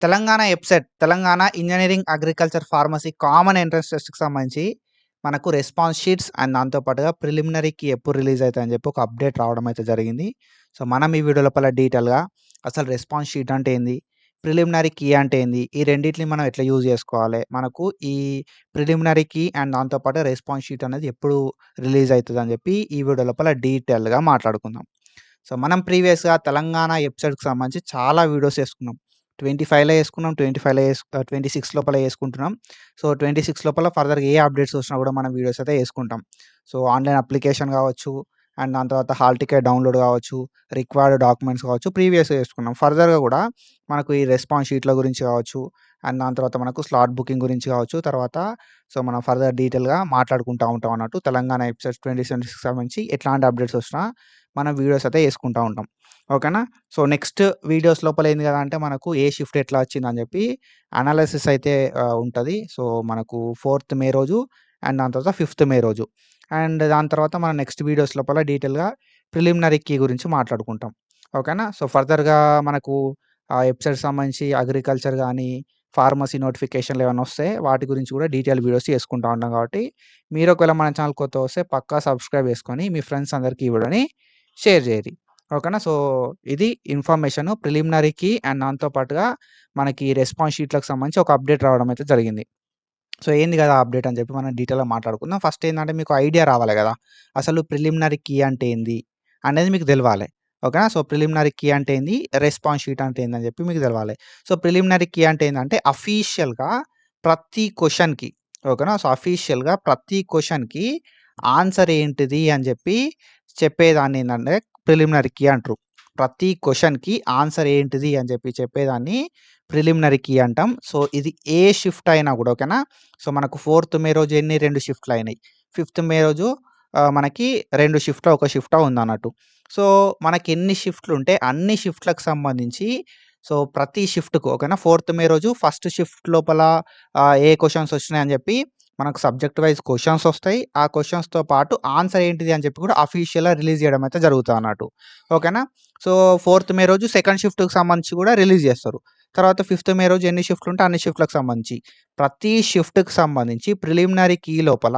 Telangana EAPCET Telangana engineering, agriculture, pharmacy common entrance టెస్ట్‌కి సంబంధించి మనకు రెస్పాన్స్ షీట్స్ అండ్ దాంతో పాటుగా ప్రిలిమినరీకి ఎప్పుడు రిలీజ్ అయితాయని చెప్పి ఒక అప్డేట్ రావడం అయితే జరిగింది. సో, మనం ఈ వీడియో లోపల డీటెయిల్‌గా అసలు రెస్పాన్స్ షీట్ అంటే ఏంది? ప్రిలిమినరీ కీ అంటే ఏంది? ఈ రెండిటిని మనం ఎట్లా యూజ్ చేసుకోవాలి? మనకు ఈ ప్రిలిమినరీ కీ అండ్ దాంతో పాటు రెస్పాన్స్ షీట్ అనేది ఎప్పుడు రిలీజ్ అయితదని చెప్పి ఈ వీడియో లోపల డీటెయిల్‌గా మాట్లాడుకుందాం. సో, మనం ప్రీవియస్‌గా తెలంగాణ ఎబ్సెట్‌కి సంబంధించి చాలా వీడియోస్ చేసుకున్నాం. 25లో చేసుకున్నాం. 26 లోపల చేసుకుంటున్నాం. సో, 26 లోపల ఫర్దర్‌గా ఏ అప్డేట్స్ వచ్చినా కూడా మనం వీడియోస్ అయితే చేసుకుంటాం. సో, ఆన్‌లైన్ అప్లికేషన్ కావచ్చు, అండ్ దాని తర్వాత హాల్ టికెట్ డౌన్‌లోడ్ కావచ్చు, రిక్వైర్డ్ డాక్యుమెంట్స్ కావచ్చు, ప్రీవియస్‌గా చేసుకున్నాం. ఫర్దర్‌గా కూడా మనకు ఈ రెస్పాన్స్ షీట్ల గురించి కావచ్చు, అండ్ దాని తర్వాత మనకు స్లాట్ బుకింగ్ గురించి కావచ్చు, తర్వాత సో, మనం ఫర్దర్ డీటెయిల్‌గా మాట్లాడుకుంటా ఉంటాం అన్నట్టు. తెలంగాణ ఎబ్సెట్స్ 2026కి సంబంధించి ఎట్లాంటి అప్డేట్స్ వచ్చినా మనం వీడియోస్ అయితే చేసుకుంటా ఉంటాం. ఓకేనా? సో, నెక్స్ట్ వీడియోస్ లోపల ఏంది కదా అంటే మనకు ఏ షిఫ్ట్ ఎట్లా వచ్చిందని చెప్పి అనాలిసిస్ అయితే ఉంటది. సో, మనకు 4థ్ మే రోజు అండ్ దాని తర్వాత 5థ్ మే రోజు. అండ్ దాని తర్వాత మన నెక్స్ట్ వీడియోస్ లోపల డీటెయిల్‌గా ప్రిలిమినరీ కీ గురించి మాట్లాడుకుంటాం. ఓకేనా? సో, ఫర్దర్‌గా మనకు వెబ్‌సైట్‌కి సంబంధించి అగ్రికల్చర్ గానీ, ఫార్మసీ నోటిఫికేషన్‌లు ఏమన్నా వస్తే వాటి గురించి కూడా డీటెయిల్ వీడియోస్ చేసుకుంటా ఉంటాం కాబట్టి, మీరు ఒకవేళ మన ఛానల్ కొత్తగా వస్తే పక్కా సబ్స్క్రైబ్ చేసుకొని మీ ఫ్రెండ్స్ అందరికి ఈ వీడియోని షేర్ జేయండి. ఓకేనా? సో, ఇది ఇన్ఫర్మేషను ప్రిలిమినరీకి అండ్ దాంతో పాటుగా మనకి రెస్పాన్స్ షీట్‌లకు సంబంధించి ఒక అప్డేట్ రావడం అయితే జరిగింది. సో, ఏంది గదా అప్డేట్ అని చెప్పి మనం డీటెయిల్‌గా మాట్లాడుకుందాం. ఫస్ట్ ఏందంటే మీకు ఐడియా రావాలి గదా! అసలు ప్రిలిమినరీ కీ అంటే ఏంది? అనేది మీకు తెలవాలే. ఓకేనా? సో, ప్రిలిమినరీ కీ అంటే ఏంది? రెస్పాన్స్ షీట్ అంటే ఏందని చెప్పి మీకు తెలవాలే. సో, ప్రిలిమినరీ కీ అంటే ఏందంటే అఫీషియల్‌గా ప్రతి క్వెషన్‌కి ఓకేనా? సో, అఫీషియల్‌గా ప్రతి క్వెషన్‌కి ఆన్సర్ ఏంటిది అని చెప్పి చెప్పేదాన్ని ఏందంటే ప్రిలిమినరీ కీ అంటరు. ప్రతి క్వెషన్‌కి ఆన్సర్ ఏంటిది అని చెప్పి చెప్పేదాన్ని ప్రిలిమినరీ కీ అంటాం. సో, ఇది ఏ షిఫ్ట్ అయినా గూడా ఓకేనా? సో, మనకు 4థ్ మే రోజు 2 షిఫ్ట్‌లయినాయి. 5థ్ మే రోజు మనకి 2 షిఫ్టో, ఒక షిఫ్టో ఉందన్నట్టు. సో, మనకెన్ని షిఫ్ట్‌లుంటే అన్ని షిఫ్ట్‌లకు సంబంధించి సో, ప్రతి షిఫ్ట్‌కు ఓకేనా? 4థ్ మే రోజు ఫస్ట్ షిఫ్ట్ లోపల ఏ క్వెషన్స్ వచ్చినాయని చెప్పి మనకు సబ్జెక్ట్ వైస్ క్వెషన్స్ వస్తాయి. ఆ క్వెషన్స్‌తో పాటు ఆన్సర్ ఏంటిది అని చెప్పి కూడా అఫీషియల్‌గా రిలీజ్ చేయడం అయితే జరుగుతదన్నట్టు. ఓకేనా? సో, 4థ్ మే రోజు సెకండ్ షిఫ్ట్‌కి సంబంధించి కూడా రిలీజ్ చేస్తారు. తర్వాత 5థ్ మే రోజు ఎన్ని షిఫ్ట్‌లుంటే అన్ని షిఫ్ట్‌లకు సంబంధించి. ప్రతి షిఫ్ట్‌కి సంబంధించి ప్రిలిమినరీ కీ లోపల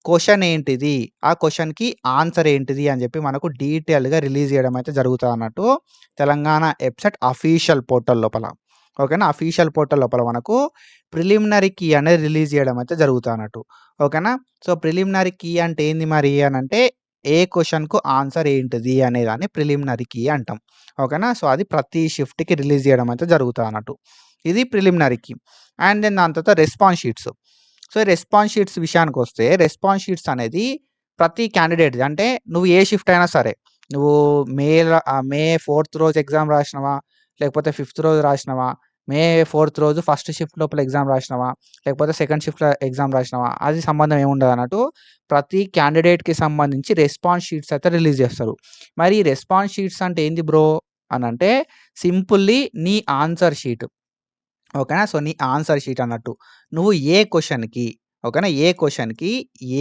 క్వెషన్ ఏంటిది? ఆ క్వెషన్‌కి ఆన్సర్ ఏంటిది? అని చెప్పి మనకు డీటెయిల్‌గా రిలీజ్ చేయడం అయితే జరుగుతదన్నట్టు తెలంగాణ ఎబ్సెట్ అఫీషియల్ పోర్టల్ లోపల. ఓకేనా? అఫీషియల్ పోర్టల్ లోపల మనకు ప్రిలిమినరీ కీ అనేది రిలీజ్ చేయడం అయితే జరుగుతదన్నట్టు. ఓకేనా? సో, ప్రిలిమినరీ కీ అంటే ఏంది మరి అనంటే ఏ క్వెషన్‌కు ఆన్సర్ ఏంటిది అనేదాన్ని ప్రిలిమినరీ కీ అంటాం. ఓకేనా? సో, అది ప్రతి షిఫ్ట్‌కి రిలీజ్ చేయడం అయితే జరుగుతదన్నట్టు. ఇది ప్రిలిమినరీ కీ. అండ్ దెన్ దాని తర్వాత response sheets. So, response sheets విషయానికొస్తే రెస్పాన్స్ షీట్స్ అనేది ప్రతి క్యాండిడేట్‌ది అంటే నువ్వు ఏ షిఫ్ట్ అయినా సరే. నువ్వు మే 4థ్ రోజు ఎగ్జామ్ రాసినవా? లేకపోతే 5థ్ రోజు రాసినవా? మే 4థ్ రోజు ఫస్ట్ షిఫ్ట్ లోపల ఎగ్జామ్ రాసినవా? లేకపోతే సెకండ్ షిఫ్ట్‌లో ఎగ్జామ్ రాసినవా? అది సంబంధం ఏముండదన్నట్టు ప్రతి క్యాండిడేట్‌కి సంబంధించి రెస్పాన్స్ షీట్స్ అయితే రిలీజ్ చేస్తారు. మరి ఈ రెస్పాన్స్ షీట్స్ అంటే ఏంది బ్రో అనంటే సింపుల్లీ నీ ఆన్సర్ షీట్. ఓకేనా? సో, నీ ఆన్సర్ షీట్ అన్నట్టు. నువ్వు ఏ క్వెషన్‌కి ఓకేనా? ఏ క్వెషన్‌కి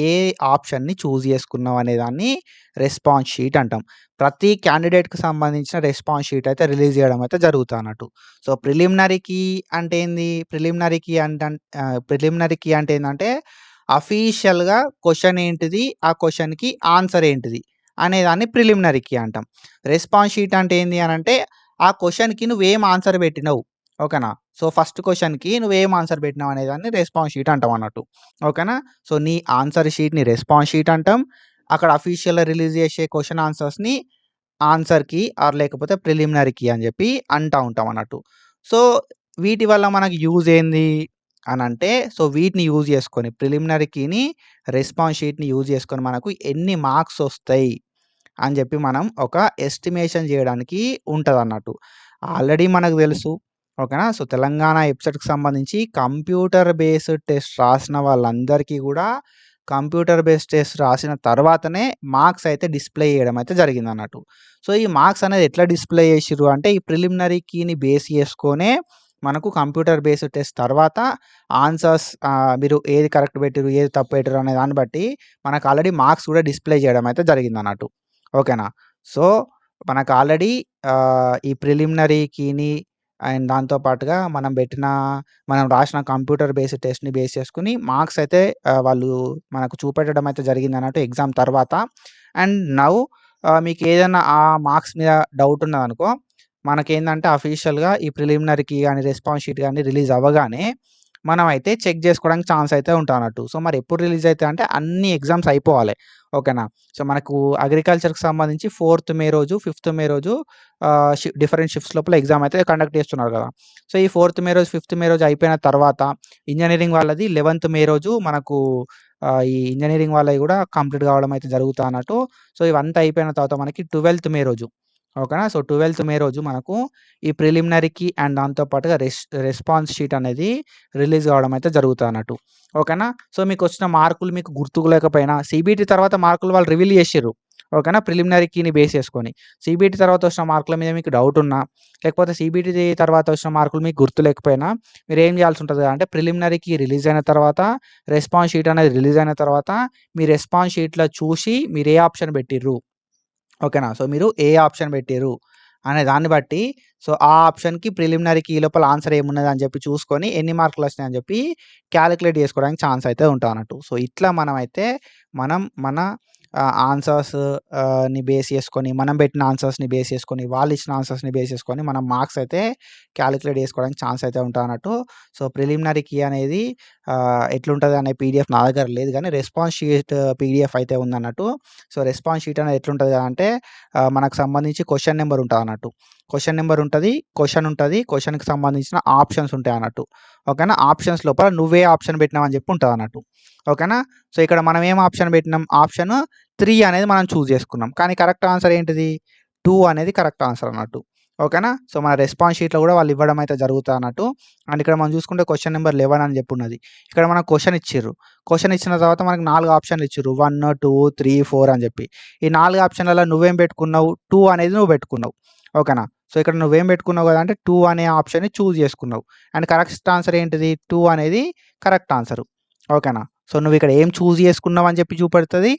ఏ ఆప్షన్‌ని చూజ్ చేసుకున్నావు అనేదాన్ని రెస్పాన్స్ షీట్ అంటాం. ప్రతి క్యాండిడేట్‌కి సంబంధించిన రెస్పాన్స్ షీట్ అయితే రిలీజ్ చేయడం అయితే జరుగుతదన్నట్టు. సో, ప్రిలిమినరీకి అంటే ఏంది? ప్రిలిమినరీ కీ అంటే ఏందంటే అఫీషియల్‌గా క్వెషన్ ఏంటిది? ఆ క్వెషన్‌కి ఆన్సర్ ఏంటిది? అనేదాన్ని ప్రిలిమినరీ కీ అంటాం. రెస్పాన్స్ షీట్ అంటే ఏంది అనంటే ఆ క్వెషన్‌కి నువ్వేం ఆన్సర్ పెట్టినవు. ఓకేనా? సో, ఫస్ట్ క్వెషన్‌కి నువ్వేం ఆన్సర్ పెట్టినావు అనేదాన్ని రెస్పాన్స్ షీట్ అంటాం అన్నట్టు. ఓకేనా? సో, నీ ఆన్సర్ షీట్‌ని రెస్పాన్స్ షీట్ అంటాం. అక్కడ అఫీషియల్‌గా రిలీజ్ చేసే క్వెషన్ ఆన్సర్స్‌ని ఆన్సర్ కీ ఆర్ లేకపోతే ప్రిలిమినరీ కీ అని చెప్పి అంటా ఉంటాం అన్నట్టు. సో, వీటి వల్ల మనకు యూజ్ ఏంది అనంటే సో, వీటిని యూజ్ చేసుకొని ప్రిలిమినరీ కీని, రెస్పాన్స్ షీట్‌ని యూజ్ చేసుకొని మనకు ఎన్ని మార్క్స్ వస్తాయి అని చెప్పి మనం ఒక ఎస్టిమేషన్ చేయడానికి ఉంటదన్నట్టు. ఆల్రెడీ మనకు తెలుసు. ఓకేనా? సో, తెలంగాణ ఎబ్సెట్‌కి సంబంధించి కంప్యూటర్ బేస్డ్ టెస్ట్ రాసిన వాళ్ళందరికీ గూడా కంప్యూటర్ బేస్డ్ టెస్ట్ రాసిన తర్వాతనే మార్క్స్ అయితే డిస్‌ప్లే చేయడం అయితే జరిగిందన్నట్టు. సో, ఈ మార్క్స్ అనేది ఎట్లా డిస్‌ప్లే చేసిర్రు అంటే ఈ ప్రిలిమినరీ కీని బేస్ చేసుకొనే మనకు కంప్యూటర్ బేస్డ్ టెస్ట్ తర్వాత ఆన్సర్స్ మీరు ఏది కరెక్ట్ పెట్టిర్రు, ఏది తప్పు పెట్టిర్రు అనే దాన్ని బట్టి మనకు ఆల్రెడీ మార్క్స్ కూడా డిస్‌ప్లే చేయడం అయితే జరిగిందన్నట్టు. ఓకేనా? సో, మనకు ఆల్రెడీ ఈ ప్రిలిమినరీ కీని అండ్ దాంతో పాటుగా మనం రాసిన కంప్యూటర్ బేస్డ్ టెస్ట్‌ని బేస్ చేసుకొని మార్క్స్ అయితే వాళ్ళు మనకు చూపెట్టడం అయితే జరిగిందన్నట్టు ఎగ్జామ్ తర్వాత. అండ్ నౌ మీకేదన్నా ఆ మార్క్స్ మీద డౌట్ ఉన్నదనుకో, మనకేందంటే అఫీషియల్‌గా ఈ ప్రిలిమినరీకి గాని, రెస్పాన్స్ షీట్ గాని రిలీజ్ అవ్వగానే మనమైతే చెక్ జేసుకోవడానికి ఛాన్స్ అయితే ఉంటదన్నట్టు. సో, మరి ఎప్పుడు రిలీజ్ అయితాయంటే అన్ని ఎగ్జామ్స్ అయిపోవాలి. ఓకేనా? సో, మనకు అగ్రికల్చర్‌కి సంబంధించి 4థ్ మే రోజు, 5థ్ మే రోజు డిఫరెంట్ షిఫ్ట్స్ లోపల ఎగ్జామ్ అయితే కండక్ట్ చేస్తున్నారు గదా! సో, ఈ 4థ్ మే రోజు, 5థ్ మే రోజు అయిపోయిన తర్వాత ఇంజినీరింగ్ వాళ్ళది 11థ్ మే రోజు మనకు ఈ ఇంజినీరింగ్ వాళ్ళయి గూడా కంప్లీట్ కావడం అయితే జరుగుతాదన్నట్టు. సో, ఇవంతా అయిపోయిన తర్వాత మనకి 12థ్ మే రోజు ఓకేనా? సో, 12థ్ మే రోజు మనకు ఈ ప్రిలిమినరీకి అండ్ దాంతో పాటుగా రెస్పాన్స్ షీట్ అనేది రిలీజ్ కావడం అయితే జరుగుతదన్నట్టు. ఓకేనా? సో, మీకొచ్చిన మార్కులు మీకు గుర్తుకు లేకపోయినా సీబీటీ తర్వాత మార్కులు వాళ్ళు రివీల్ చేషిర్రు. ఓకేనా? ప్రిలిమినరీకిని బేస్ చేసుకొని. సీబీటీ తర్వాత వచ్చిన మార్కుల మీద మీకు డౌట్ ఉన్నా, లేకపోతే సీబీటీ తర్వాత వచ్చిన మార్కులు మీకు గుర్తు లేకపోయినా మీరేం చేయాల్సి ఉంటది అంటే ప్రిలిమినరీకి రిలీజ్ అయిన తర్వాత, రెస్పాన్స్ షీట్ అనేది రిలీజ్ అయిన తర్వాత, మీ రెస్పాన్స్ షీట్‌లో చూసి మీరు ఏ ఆప్షన్ పెట్టిర్రు. ఓకేనా? సో, మీరు ఏ ఆప్షన్ పెట్టిర్రు అనే దాన్ని బట్టి సో, ఆ ఆప్షన్‌కి ప్రిలిమినరీకి ఈ లోపల ఆన్సర్ ఏమున్నదని చెప్పి చూసుకొని ఎన్ని మార్కులొచ్చినాయని చెప్పి కాలిక్యులేట్ చేసుకోవడానికి ఛాన్స్ అయితే ఉంటదన్నట్టు. సో, ఇట్లా మనమైతే మన ఆన్సర్స్ ని బేస్ చేసుకొని, మనం పెట్టిన ఆన్సర్స్‌ని బేస్ చేసుకొని, వాళ్ళిచ్చిన ఆన్సర్స్‌ని బేస్ చేసుకొని మనం మార్క్స్ అయితే కాలిక్యులేట్ చేసుకోవడానికి ఛాన్స్ అయితే ఉంటదన్నట్టు. సో, ప్రిలిమినరీ కీ అనేది ఎట్లుంటది అనే పీడీఎఫ్ నా దగ్గర లేదు గానీ రెస్పాన్స్ షీట్ పీడీఎఫ్ అయితే ఉందన్నట్టు. సో, రెస్పాన్స్ షీట్ అనేది ఎట్లుంటది అంటే మనకు సంబంధించి క్వెషన్ నంబర్ ఉంటదన్నట్టు. క్వెషన్ నంబర్ ఉంటది, క్వెషన్ ఉంటది, క్వెషన్‌కి సంబంధించిన ఆప్షన్స్ ఉంటాయన్నట్టు. ఓకేనా? ఆప్షన్స్ లోపల నువ్వే ఆప్షన్ పెట్టినావు అని చెప్పి ఉంటదన్నట్టు. ఓకేనా? సో, ఇక్కడ మనం ఏం ఆప్షన్ పెట్టినాం? ఆప్షన్ 3 అనేది మనం చూజ్ చేసుకున్నాం. కానీ కరెక్ట్ ఆన్సర్ ఏంటిది? 2 అనేది కరెక్ట్ ఆన్సర్ అన్నట్టు. ఓకేనా? సో, మన రెస్పాన్స్ షీట్‌లో గూడా వాళ్ళు ఇవ్వడం అయితే జరుగుతదన్నట్టు. అండ్ ఇక్కడ మనం చూసుకుంటే క్వెషన్ నంబర్ 11 అని చెప్పి ఉన్నది. ఇక్కడ మనకు క్వెషన్ ఇచ్చిర్రు. క్వెషన్ ఇచ్చిన తర్వాత మనకు 4 ఆప్షన్‌లు ఇచ్చిర్రు. 1, 2, 3, 4 అని చెప్పి. ఈ 4 ఆప్షన్‌లలో నువ్వేం పెట్టుకున్నావు? 2 అనేది నువ్వు పెట్టుకున్నావు. ఓకేనా? సో, ఇక్కడ నువ్వేం పెట్టుకున్నావు గదా! అంటే 2 అనే ఆప్షన్‌ని చూజ్ చేసుకున్నావు. అండ్ కరెక్ట్ ఆన్సర్ ఏంటిది? 2 అనేది కరెక్ట్ ఆన్సరు. ఓకేనా? సో, నువ్విక్కడ ఏం చూజ్ చేసుకున్నావు అని చెప్పి చూపెడతది.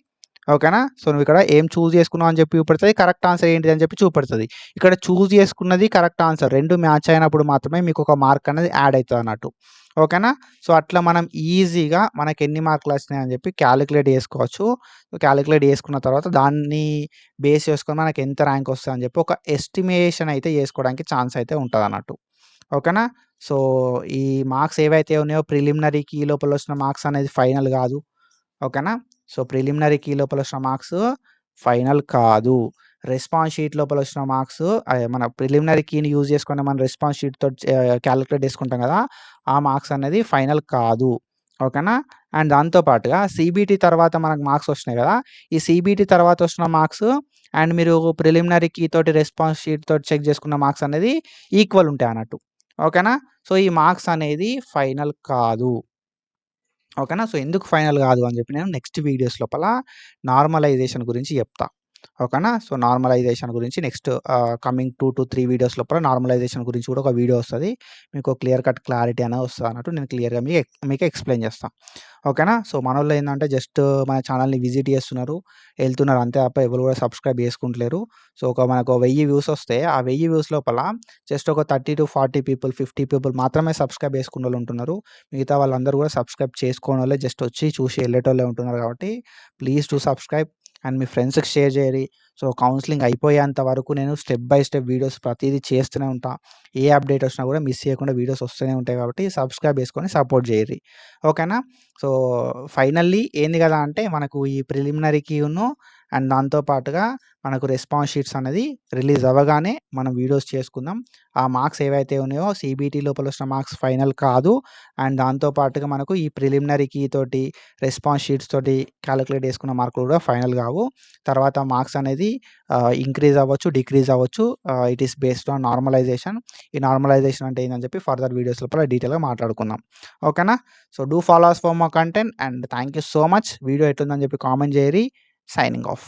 ఓకేనా? సో, నువ్విక్కడ ఏం చూజ్ చేసుకున్నావు అని చెప్పి చూపెడతది. కరెక్ట్ ఆన్సర్ ఏంటిది అని చెప్పి చూపెడతది. ఇక్కడ చూజ్ చేసుకున్నది కరెక్ట్ ఆన్సర్ 2 మ్యాచ్ అయినప్పుడు మాత్రమే మీకొక మార్క్ అనేది యాడ్ అయితదన్నట్టు. ఓకేనా? సో, అట్లా మనం ఈజీగా మనకెన్ని మార్కులొచ్చినాయి అని చెప్పి కాలిక్యులేట్ చేసుకోవచ్చు. కాలిక్యులేట్ చేసుకున్న తర్వాత దాన్ని బేస్ చేసుకొని మనకెంత ర్యాంక్ వస్తదని చెప్పి ఒక ఎస్టిమేషన్ అయితే చేసుకోవడానికి ఛాన్స్ అయితే ఉంటదన్నట్టు. ఓకేనా? సో, ఈ మార్క్స్ ఏవైతే ఉన్నాయో ప్రిలిమినరీకి ఈ లోపల వచ్చిన మార్క్స్ అనేది ఫైనల్ గాదు. ఓకేనా? సో, ప్రిలిమినరీకి లోపల వచ్చిన మార్క్స్ ఫైనల్ కాదు. రెస్పాన్స్ షీట్ లోపల వచ్చిన మార్క్స్ మన ప్రిలిమినరీ కీని యూజ్ చేసుకొని మనం రెస్పాన్స్ షీట్‌తోటి కాలిక్యులేట్ చేసుకుంటాం గదా! ఆ మార్క్స్ అనేది ఫైనల్ కాదు. ఓకేనా? అండ్ దాంతో పాటుగా సీబీటీ తర్వాత మనకు మార్క్స్ వచ్చినాయి గదా! ఈ సీబీటీ తర్వాత వచ్చిన మార్క్స్ అండ్ మీరు ప్రిలిమినరీ కీ తోటి రెస్పాన్స్ షీట్ తోటి చెక్ చేసుకున్న మార్క్స్ అనేది ఈక్వల్ ఉంటాయన్నట్టు. ఓకేనా? సో, ఈ మార్క్స్ అనేది ఫైనల్ కాదు. ఓకేనా? సో, ఎందుకు ఫైనల్ గాదు అని జెప్పి నేను నెక్స్ట్ వీడియోస్ లోపల నార్మలైజేషన్ గురించి జెప్తా. ఓకేనా? సో, నార్మలైజేషన్ గురించి నెక్స్ట్ కమింగ్ 2-3 వీడియోస్ లోపల నార్మలైజేషన్ గురించి గూడా ఒక వీడియో వస్తది. మీకు క్లియర్ కట్ క్లారిటీ అనేది వస్తదన్నట్టు నేను క్లియర్‌గా మీకు ఎక్స్‌ప్లెయిన్ జేస్తా. ఓకేనా? సో, మనోళ్ళు ఏందంటే జస్ట్ మన ఛానెల్‌ని విజిట్ చేస్తున్నారు, ఎళ్తున్నారు అంతే తప్ప ఎవరు గూడా సబ్స్క్రైబ్ చేసుకుంటలేరు. సో, మనకు 1000 వ్యూస్ వస్తే ఆ 1000 వ్యూస్ లోపల జస్ట్ ఒక 30-40 పీపుల్, 50 పీపుల్ మాత్రమే సబ్స్క్రైబ్ చేసుకున్నోళ్ళు ఉంటున్నారు. మిగతా వాళ్ళందరూ గూడా సబ్స్క్రైబ్ చేసుకోనోళ్ళే జస్ట్ వచ్చి చూసి ఎళ్ళేటోళ్ళే ఉంటున్నారు కాబట్టి ప్లీజ్ డు సబ్స్క్రైబ్ అండ్ మీ ఫ్రెండ్స్‌కి షేర్ జేయరి. సో, కౌన్సెలింగ్ అయిపోయేంత వరకు నేను స్టెప్ బై స్టెప్ వీడియోస్ ప్రతీదీ చేస్తూనే ఉంటా. ఏ అప్డేట్ వచ్చినా గూడా మిస్ చేయకుండా వీడియోస్ వస్తూనే ఉంటాయి కాబట్టి సబ్స్క్రైబ్ చేసుకొని సపోర్ట్ జేయర్రి. ఓకేనా? సో, ఫైనల్లీ ఏంది గదా! అంటే మనకు ఈ ప్రిలిమినరీకిను అండ్ దాంతో పాటుగా మనకు రెస్పాన్స్ షీట్స్ అనేది రిలీజ్ అవ్వగానే మనం వీడియోస్ చేసుకుందాం. ఆ మార్క్స్ ఏవైతే ఉన్నాయో సీబీటీ లోపల వచ్చిన మార్క్స్ ఫైనల్ కాదు. అండ్ దాంతో పాటుగా మనకు ఈ ప్రిలిమినరీ కీ తోటి, రెస్పాన్స్ షీట్స్ తోటి కాలిక్యులేట్ చేసుకున్న మార్కులు కూడా ఫైనల్ గావు. తర్వాత మార్క్స్ అనేది ఇంక్రీజ్ అవ్వచ్చు, డిక్రీజ్ అవ్వచ్చు. It is based on normalisation. ఈ నార్మలైజేషన్ అంటే ఏందని చెప్పి ఫర్దర్ వీడియోస్ లోపల డీటెయిల్‌గా మాట్లాడుకుందాం. ఓకేనా? So, do follow us for more content and thank you so much. Video ఎట్లుందని చెప్పి కామెంట్ జేయరి. Signing off.